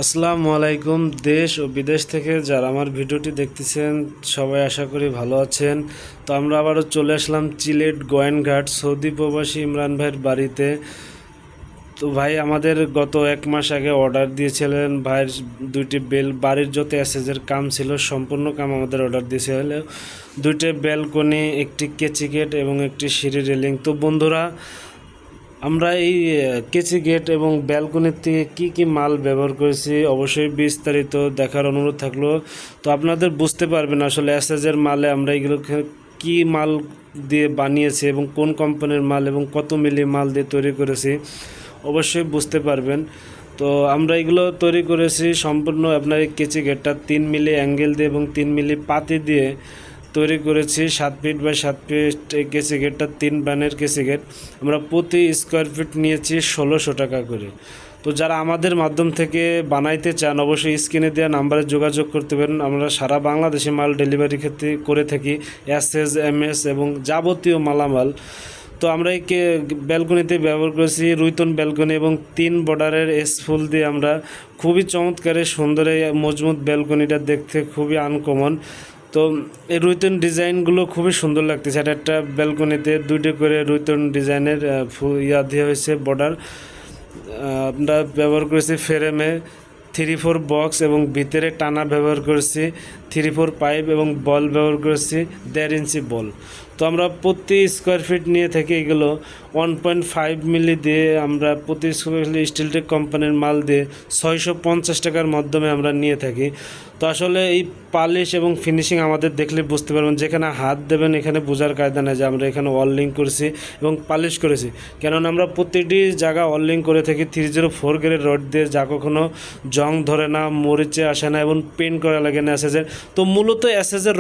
আসসালামু আলাইকুম। দেশ ও বিদেশ থেকে যারা আমার ভিডিওটি দেখতেছেন সবাই আশা করি ভালো আছেন। তো আমরা আবারও চলে আসলাম সিলেট গোয়েনঘাট সৌদি প্রবাসী ইমরান ভাইয়ের বাড়িতে। তো ভাই আমাদের গত 1 মাস আগে অর্ডার দিয়েছিলেন ভাইয়ের দুইটি বেল, বাড়ির যত এসএসের কাম ছিল সম্পূর্ণ কাম আমাদের অর্ডার দিয়েছিল। দুইটি ব্যালকনি, একটি কেচি গেট এবং একটি সিঁড়ি রেলিং। তো বন্ধুরা, আমরা এই কেচি গেট এবং ব্যালকনির থেকে কি কি মাল ব্যবহার করেছি অবশ্যই বিস্তারিত দেখার অনুরোধ থাকলো। তো আপনাদের বুঝতে পারবেন আসলে এসএসের মালে আমরা এগুলো কি মাল দিয়ে বানিয়েছি এবং কোন কোম্পানির মাল এবং কত মিলি মাল দিয়ে তৈরি করেছি অবশ্যই বুঝতে পারবেন। তো আমরা এগুলো তৈরি করেছি সম্পূর্ণ আপনার এই কেচি গেটটা 3 মিলি অ্যাঙ্গেল দিয়ে এবং 3 মিলি পাতি দিয়ে তৈরি করেছি। 7 ফিট বাই 7 ফিট কেসি গেটটা 3 বানের কেসি গেট। আমরা প্রতি স্কোয়ার ফিট নিয়েছি 1600 টাকা করে। তো যারা আমাদের মাধ্যম থেকে বানাইতে চান অবশ্যই স্ক্রিনে দেওয়া নাম্বারে যোগাযোগ করতে পারেন। আমরা সারা বাংলাদেশে মাল ডেলিভারি ক্ষেত্রে করে থাকি, এসএস এমএস এবং যাবতীয় মালামাল। তো আমরা এই ব্যালকনিতে ব্যবহার করেছি রুইতন ব্যালকনি এবং 3 বর্ডারের ফুল দিয়ে আমরা খুবই চমৎকারে সুন্দর এই মজবুত ব্যালকনিটা দেখতে খুবই আনকমন। তো এই রুইতন ডিজাইনগুলো খুবই সুন্দর লাগতেছে। এটা একটা ব্যালকনিতে 2টি করে রুইতন ডিজাইনের দেওয়া হয়েছে বর্ডার। আমরা ব্যবহার করেছি ফ্রেমে 3-4 বক্স এবং ভিতরে টানা ব্যবহার করেছি 3-4 পাইপ এবং বল ব্যবহার করেছি 1.5 ইঞ্চি বল। তো আমরা প্রতি স্কোয়ার ফিট নিয়ে থাকি এগুলো 1.5 মিলি দিয়ে আমরা প্রতি স্কোয়ার ফিট স্টিলটেক কোম্পানির মাল দিয়ে 650 টাকার মাধ্যমে আমরা নিয়ে থাকি। তো আসলে এই পালিশ এবং ফিনিশিং আমাদের দেখলে বুঝতে পারবেন, যেখানে হাত দেবেন এখানে বোঝার কায়দা নেই যে আমরা এখানে ওয়ার্লিং করেছি এবং পালিশ করেছি। কেননা আমরা প্রতিটি জায়গা ওয়ার্লিং করে থাকি 304 গ্রেড রড দিয়ে, যা কখনো জং ধরে না, মরিচে আসে না এবং পেন্ট করা লাগে না এসএসের। তো মূলত এসএসের